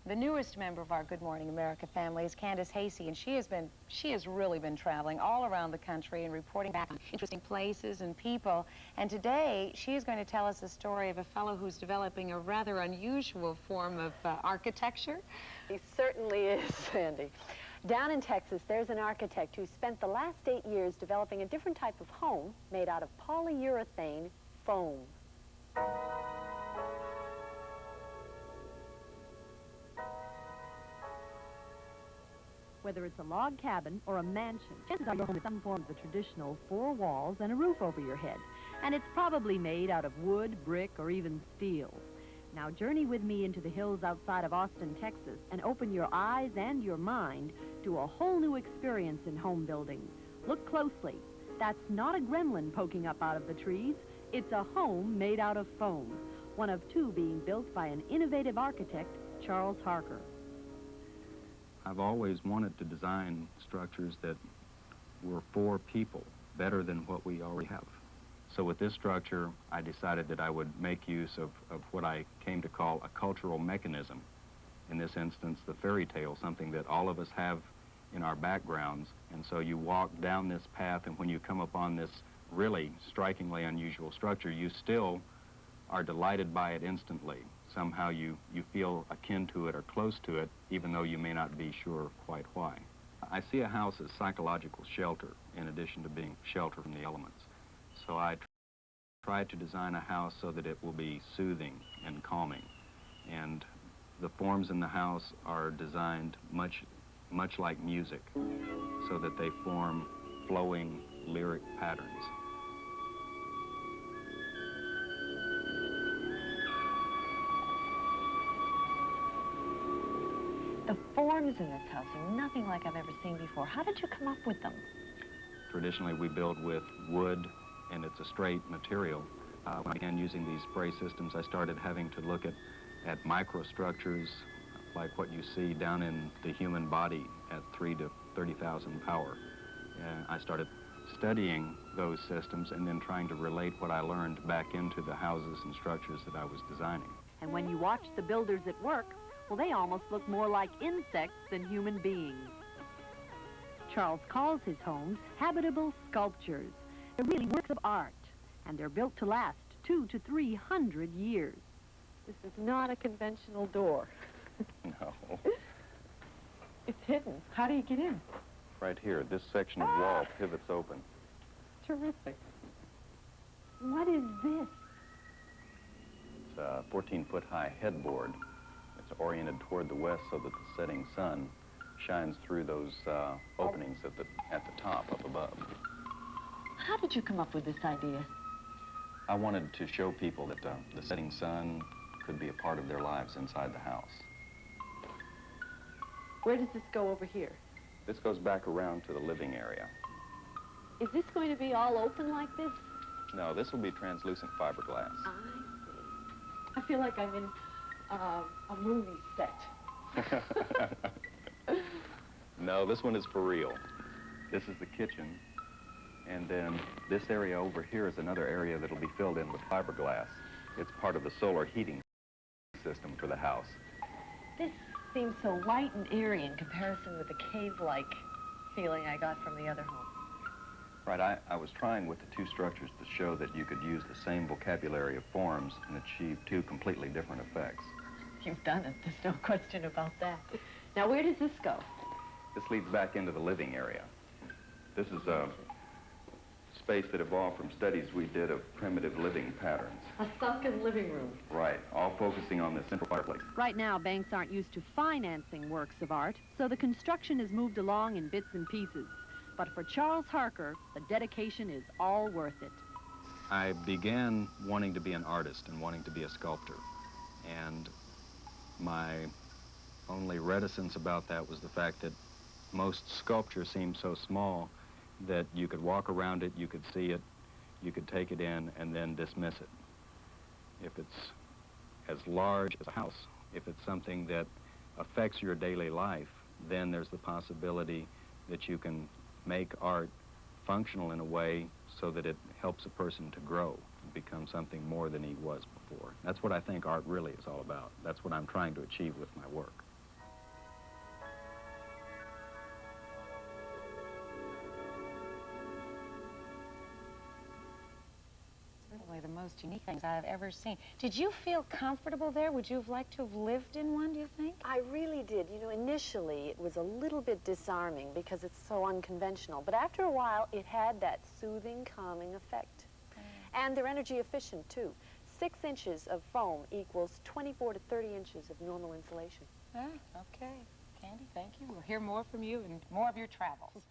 The newest member of our Good Morning America family is Candace Hasey, and she has really been traveling all around the country and reporting back on interesting places and people. And today, she is going to tell us the story of a fellow who's developing a rather unusual form of architecture. He certainly is, Sandy. Down in Texas, there's an architect who spent the last 8 years developing a different type of home made out of polyurethane foam. Whether it's a log cabin or a mansion, chances are your home has some form of the traditional 4 walls and a roof over your head. And it's probably made out of wood, brick, or even steel. Now journey with me into the hills outside of Austin, Texas, and open your eyes and your mind to a whole new experience in home building. Look closely. That's not a gremlin poking up out of the trees. It's a home made out of foam, one of 2 being built by an innovative architect, Charles Harker. I've always wanted to design structures that were for people, better than what we already have. So with this structure, I decided that I would make use of what I came to call a cultural mechanism. In this instance, the fairy tale, something that all of us have in our backgrounds. And so you walk down this path, and when you come upon this really strikingly unusual structure, you still are delighted by it instantly. Somehow you feel akin to it or close to it, even though you may not be sure quite why. I see a house as psychological shelter, in addition to being shelter from the elements. So I tried to design a house so that it will be soothing and calming. And the forms in the house are designed much like music, so that they form flowing lyric patterns. The forms in this house are nothing like I've ever seen before. How did you come up with them? Traditionally, we build with wood, and it's a straight material. When I began using these spray systems, I started having to look at microstructures like what you see down in the human body at 3 to 30,000 power. I started studying those systems and then trying to relate what I learned back into the houses and structures that I was designing. And when you watch the builders at work, well, they almost look more like insects than human beings. Charles calls his homes habitable sculptures. They're really works of art, and they're built to last 200 to 300 years. This is not a conventional door. No. It's hidden. How do you get in? Right here, this section of wall pivots open. Terrific. What is this? It's a 14-foot high headboard. It's oriented toward the west so that the setting sun shines through those openings at the top up above. How did you come up with this idea? I wanted to show people that the setting sun could be a part of their lives inside the house. Where does this go over here? This goes back around to the living area. Is this going to be all open like this? No, this will be translucent fiberglass. I see. I feel like I'm in a movie set. No, this one is for real. This is the kitchen, and then this area over here is another area that will be filled in with fiberglass. It's part of the solar heating system for the house. This seems so light and airy in comparison with the cave-like feeling I got from the other home. Right, I was trying with the 2 structures to show that you could use the same vocabulary of forms and achieve 2 completely different effects. You've done it. There's no question about that. Now, where does this go? This leads back into the living area. This is a space that evolved from studies we did of primitive living patterns. A sunken living room. Right, all focusing on the central fireplace. Right now, banks aren't used to financing works of art, so the construction is moved along in bits and pieces. But for Charles Harker, the dedication is all worth it. I began wanting to be an artist and wanting to be a sculptor. And my only reticence about that was the fact that most sculpture seemed so small that you could walk around it, you could see it, you could take it in, and then dismiss it. If it's as large as a house, if it's something that affects your daily life, then there's the possibility that you can make art functional in a way so that it helps a person to grow and become something more than he was before. That's what I think art really is all about. That's what I'm trying to achieve with my work. most unique things I've ever seen. Did you feel comfortable there? Would you have liked to have lived in one, do you think? I really did. You know, initially it was a little bit disarming because it's so unconventional, but after a while it had that soothing, calming effect. And they're energy efficient, too. 6 inches of foam equals 24 to 30 inches of normal insulation. Ah, okay. Candy, thank you. We'll hear more from you and more of your travels.